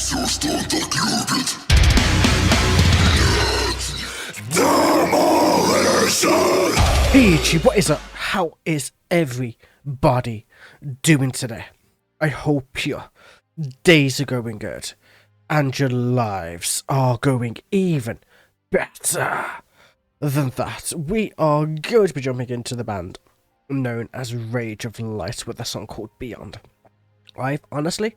Hey YouTube, what is up? How is everybody doing today? I hope your days are going good and your lives are going even better than that. We are going to be jumping into the band known as Rage of Light with a song called Beyond. I've honestly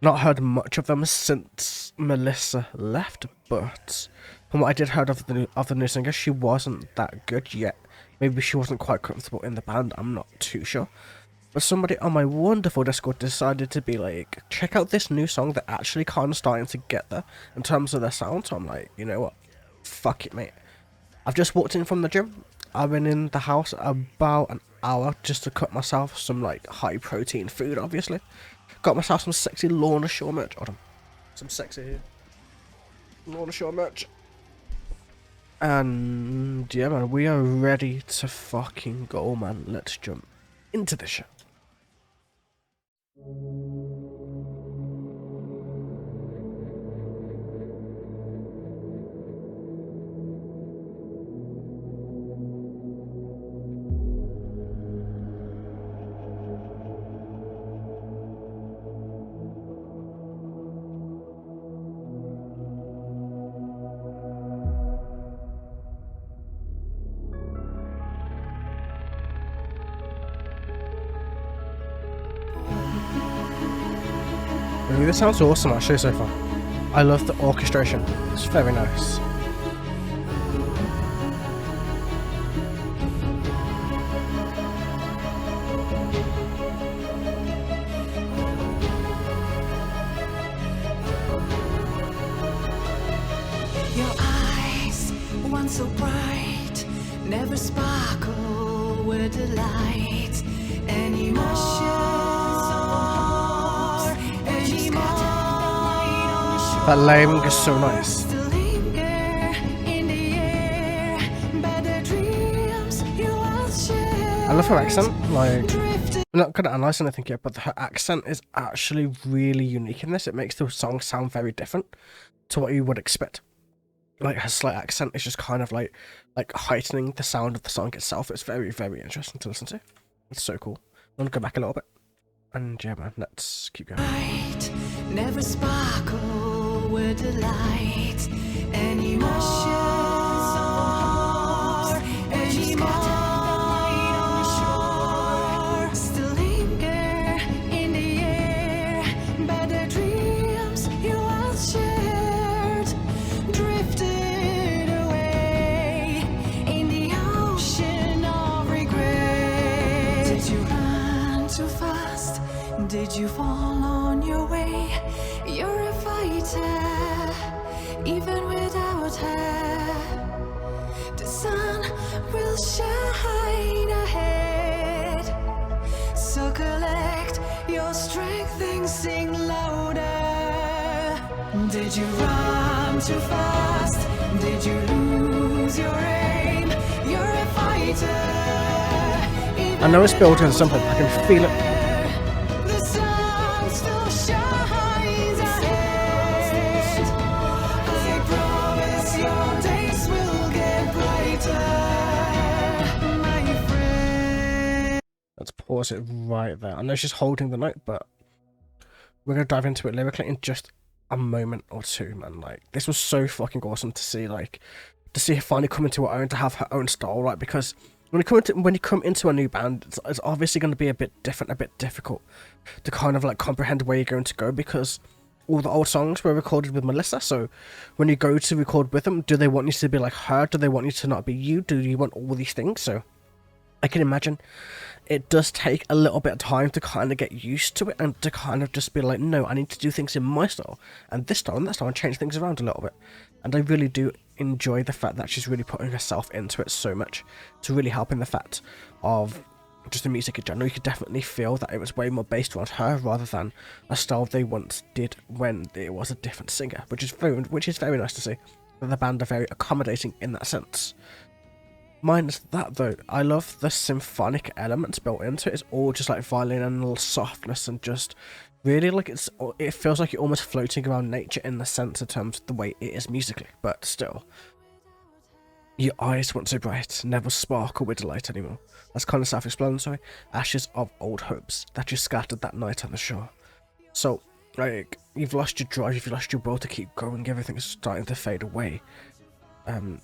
not heard much of them since Melissa left, but from what I did heard of the new singer, she wasn't that good yet. Maybe she wasn't quite comfortable in the band, I'm not too sure. But somebody on my wonderful Discord decided to be like, check out this new song. They're actually kind of starting to get there in terms of their sound. So I'm like, you know what? Fuck it, mate. I've just walked in from the gym. I've been in the house about an hour just to cut myself some like high protein food, obviously. Got myself some sexy Lorna Shore merch. Hold on. Some sexy Lorna Shore merch. And yeah, man, we are ready to fucking go, man. Let's jump into the show. Ooh, this sounds awesome actually so far. I love the orchestration. It's very nice. Your eyes, once so bright, never sparkle with delight anymore. That layering is so nice. I love her accent. Like, I'm not gonna analyze anything yet, but her accent is actually really unique in this. It makes the song sound very different to what you would expect. Like, her slight accent is just kind of like heightening the sound of the song itself. It's very, very interesting to listen to. It's so cool. I'm gonna go back a little bit. And yeah, man, let's keep going. Never sparkle with delight anymore. Still linger in the air by the dreams you once shared, drifted away in the ocean of regret. Did you run too fast? Did you fall on your way? You're a fighter, even without her. The sun will shine ahead. So collect your strength and sing louder. Did you run too fast? Did you lose your aim? You're a fighter. I know it's built in something, I can feel it. Let's pause it right there. I know she's holding the note, but we're going to dive into it lyrically in just a moment or two, man. Like, this was so fucking awesome to see, like, to see her finally come into her own, to have her own style, right? Because when you come into a new band, it's obviously going to be a bit different, a bit difficult to kind of, like, comprehend where you're going to go, because all the old songs were recorded with Melissa. So when you go to record with them, do they want you to be like her? Do they want you to not be you? Do you want all these things? So I can imagine it does take a little bit of time to kind of get used to it and to kind of just be like, no, I need to do things in my style and this style and that style and change things around a little bit. And I really do enjoy the fact that she's really putting herself into it so much to really help in the fact of just the music in general. You could definitely feel that it was way more based around her rather than a style they once did when there was a different singer, which is very nice to see. That the band are very accommodating in that sense. Minus that though, I love the symphonic elements built into it. It's all just like violin and a little softness and just really like it feels like you're almost floating around nature in the sense of terms of the way it is musically, but still. Your eyes once so bright, never sparkle with delight anymore. That's kind of self-explanatory. Ashes of old hopes that you scattered that night on the shore. So, like, you've lost your drive, you've lost your will to keep going, everything is starting to fade away.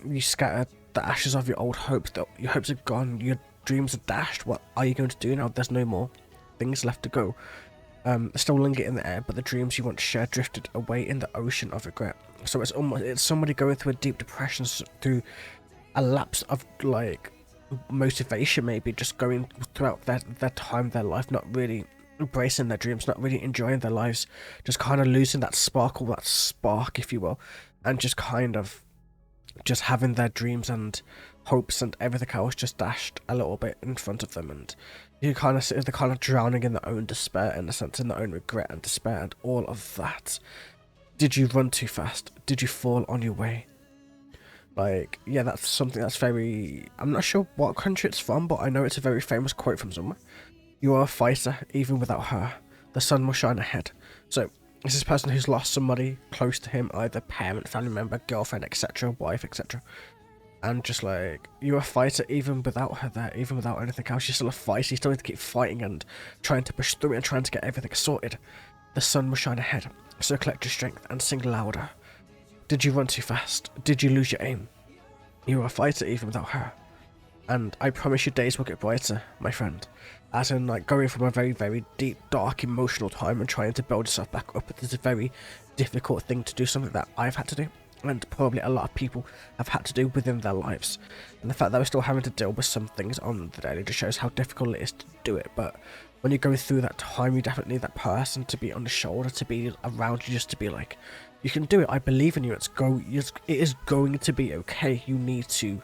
You scattered the ashes of your old hopes, your hopes are gone, your dreams are dashed. What are you going to do now? There's no more things left to go. Still linger in the air, but the dreams you once shared drifted away in the ocean of regret. So it's somebody going through a deep depression, through a lapse of like motivation, maybe just going throughout their time, their life, not really embracing their dreams, not really enjoying their lives, just kind of losing that sparkle, that spark, if you will, and just kind of just having their dreams and hopes and everything else just dashed a little bit in front of them, and you kind of sit there kind of drowning in their own despair, in a sense, in their own regret and despair and all of that. Did you run too fast? Did you fall on your way? Like, yeah, that's something that's very... I'm not sure what country it's from, but I know it's a very famous quote from somewhere. You are a fighter, even without her. The sun will shine ahead. So, this is a person who's lost somebody close to him, either parent, family member, girlfriend, etc., wife, etc. And just like, you're a fighter even without her there, even without anything else. You're still a fighter, you still need to keep fighting and trying to push through it and trying to get everything sorted. The sun will shine ahead, so collect your strength and sing louder. Did you run too fast? Did you lose your aim? You are a fighter even without her. And I promise your days will get brighter, my friend. As in, like, going from a very, very deep, dark, emotional time and trying to build yourself back up. It is a very difficult thing to do, something that I've had to do, and probably a lot of people have had to do within their lives. And the fact that we're still having to deal with some things on the daily just shows how difficult it is to do it. But when you're going through that time, you definitely need that person to be on the shoulder, to be around you, just to be like, you can do it, I believe in you, it is going to be okay. You need to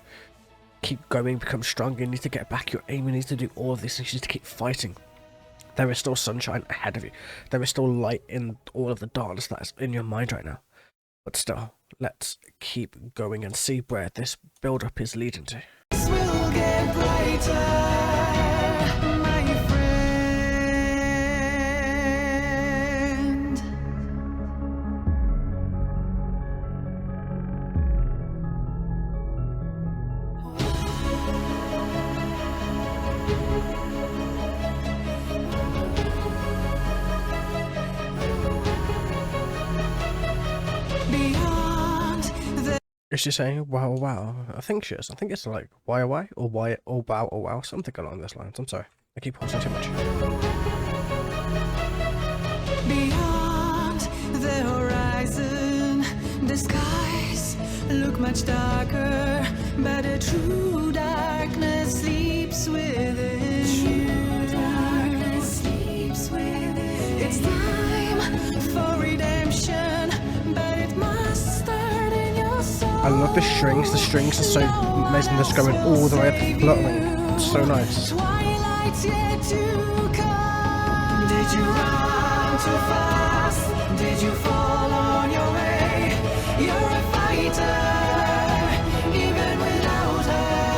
keep going, become stronger, you need to get back your aim, you need to do all of these things, you need to keep fighting. There is still sunshine ahead of you. There is still light in all of the darkness that is in your mind right now. But still, let's keep going and see where this build-up is leading to. This will get brighter, my friend. Beyond the Is she saying wow wow? I think she is. I think it's like why or why or wow or wow, something along those lines. I'm sorry, I keep pausing too much. Beyond the horizon, the skies look much darker, but a true darkness sleeps within. It's time for redemption, but it must start in your soul. I love the strings. The strings are so amazing. Just going all the way up, fluttering. It's so nice. Twilight's yet to come. Did you run too fast? Did you fall on your way? You're a fighter, even without her.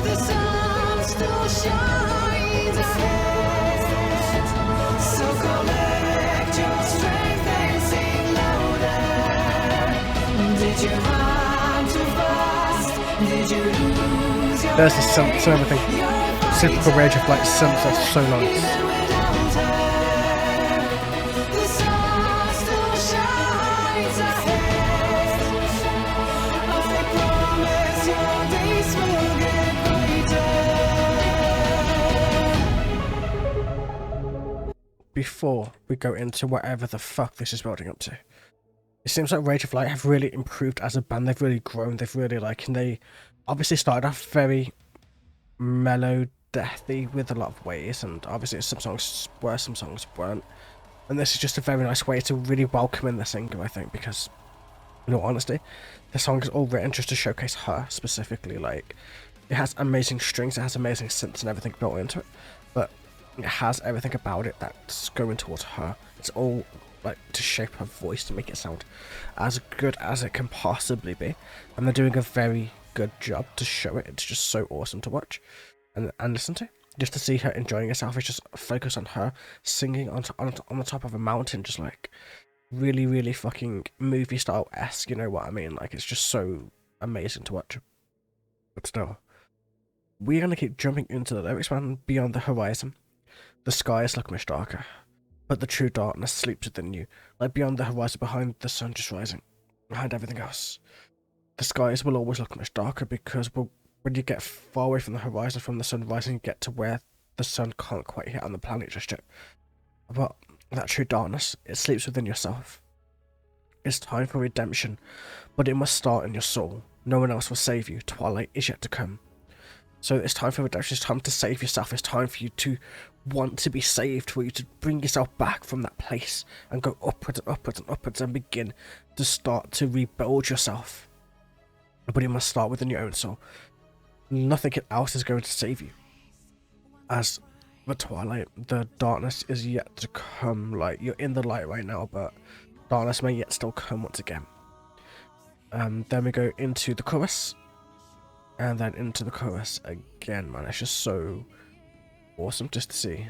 The sun still shines ahead. So collect your strength and sing louder. Did you run too fast? Did you lose your There's the synths and everything. Typical Rage of Light synths. That's so nice. The sun still shines ahead. I promise your days will get brighter. Before we go into whatever the fuck this is building up to, it seems like Rage of Light have really improved as a band. They've really grown. They've really and they obviously started off very mellow, deathy with a lot of ways, and obviously some songs were, some songs weren't. And this is just a very nice way to really welcome in the singer, I think, because in all honesty, the song is all written just to showcase her specifically. Like, it has amazing strings, it has amazing synths and everything built into it, but it has everything about it that's going towards her. It's all like to shape her voice to make it sound as good as it can possibly be, and they're doing a very good job to show it. It's just so awesome to watch and listen to. just to see her enjoying herself. It's just focus on her singing on the top of a mountain, just like really, really fucking movie style-esque, you know what I mean? Like, it's just so amazing to watch. But still, we're gonna keep jumping into the lyrics, man. Beyond the horizon, the skies look much darker, but the true darkness sleeps within you. Like beyond the horizon, behind the sun just rising, behind everything else, the skies will always look much darker because when you get far away from the horizon, from the sun rising, you get to where the sun can't quite hit on the planet just yet. But that true darkness, it sleeps within yourself. It's time for redemption, but it must start in your soul. No one else will save you. Twilight is yet to come. So it's time for redemption. It's time to save yourself. It's time for you to want to be saved, for you to bring yourself back from that place and go upwards and upwards and upwards and begin to start to rebuild yourself. But it must start within your own soul. Nothing else is going to save you. As the twilight, the darkness is yet to come. Like, you're in the light right now, but darkness may yet still come once again. Then we go into the chorus, and then into the chorus again, man. It's just so awesome just to see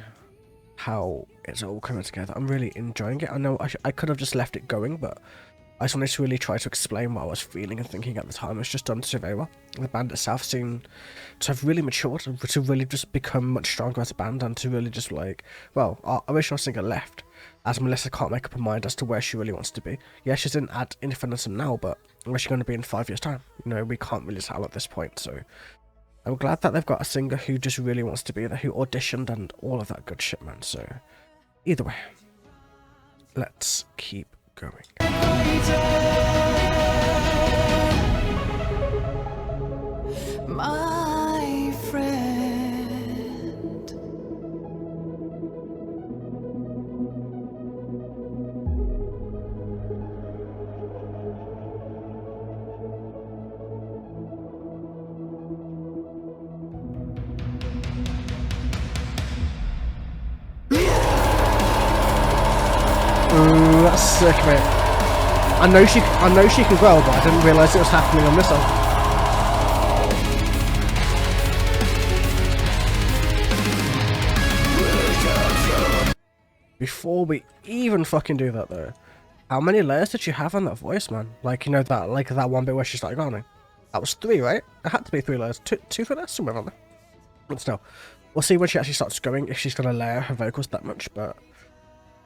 how it's all coming together. I'm really enjoying it. I know I could have just left it going, but I just wanted to really try to explain what I was feeling and thinking at the time. It's just done so very well. The band itself seemed to have really matured, to really just become much stronger as a band, and to really just like, well, our original singer left, as Melissa can't make up her mind as to where she really wants to be. Yeah, she's in Ad Infinitum now, but where's she going to be in 5 years' time? You know, we can't really tell at this point, so I'm glad that they've got a singer who just really wants to be there, who auditioned and all of that good shit, man. So, either way, let's keep going. My friend. Ooh, that's sick, mate. I know she could well, but I didn't realise it was happening on this song. Before we even fucking do that though, how many layers did she have on that voice, man? Like, you know, that one bit where she started going. That was 3, right? It had to be 3 layers. Two 3 layers, somewhere around there. But still, we'll see when she actually starts going if she's gonna layer her vocals that much. But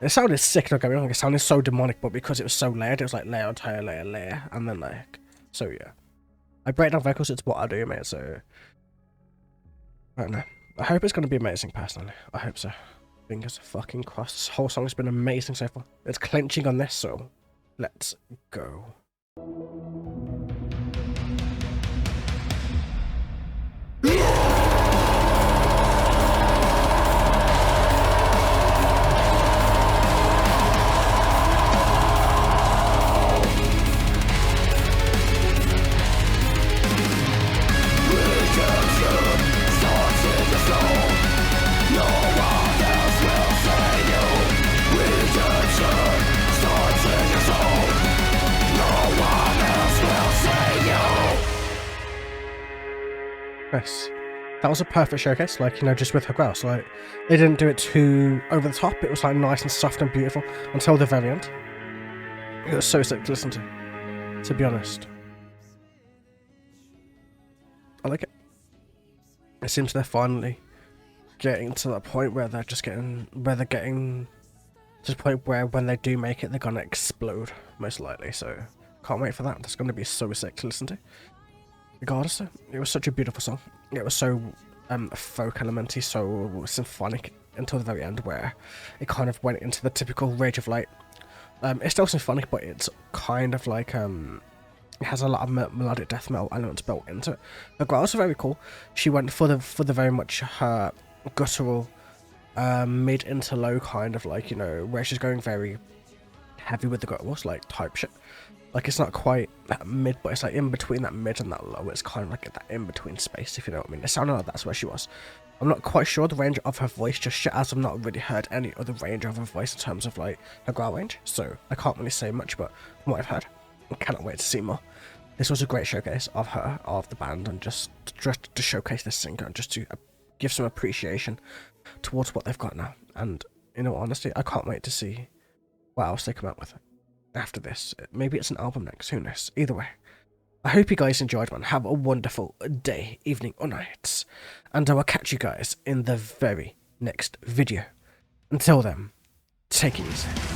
it sounded sick, don't get me wrong. It sounded so demonic, but because it was so layered, it was like layer on layer, and then like, so yeah. I break down vocals, it's what I do, mate. So I don't know. I hope it's gonna be amazing, personally. I hope so. Fingers fucking crossed. This whole song's been amazing so far. It's clenching on this, so let's go. Nice. That was a perfect showcase, like, you know, just with her grouse. Like, they didn't do it too over the top. It was like nice and soft and beautiful until the very end. It was so sick to listen to be honest. I like it. It seems they're finally getting to that point where they're getting to the point where when they do make it, they're gonna explode, most likely. So can't wait for that. That's gonna be so sick to listen to. Regardless, it was such a beautiful song. It was so folk elementy, so symphonic until the very end, where it kind of went into the typical Rage of Light. It's still symphonic, but it's kind of like it has a lot of melodic death metal elements built into it. The girls are very cool. She went for the very much her guttural, mid into low kind of like, you know, where she's going very heavy with the gutturals, like type shit. Like, it's not quite that mid, but it's like in between that mid and that low. It's kind of like that in between space, if you know what I mean. It sounded like that's where she was. I'm not quite sure the range of her voice just yet, as I've not really heard any other range of her voice in terms of like her growl range. So I can't really say much, but from what I've heard, I cannot wait to see more. This was a great showcase of her, of the band, and just to showcase this singer and just to give some appreciation towards what they've got now. And in all honesty, I can't wait to see what else they come out with after this. Maybe it's an album next, who knows? Either way, I hope you guys enjoyed, man. Have a wonderful day, evening, or night. And I will catch you guys in the very next video. Until then, take it easy.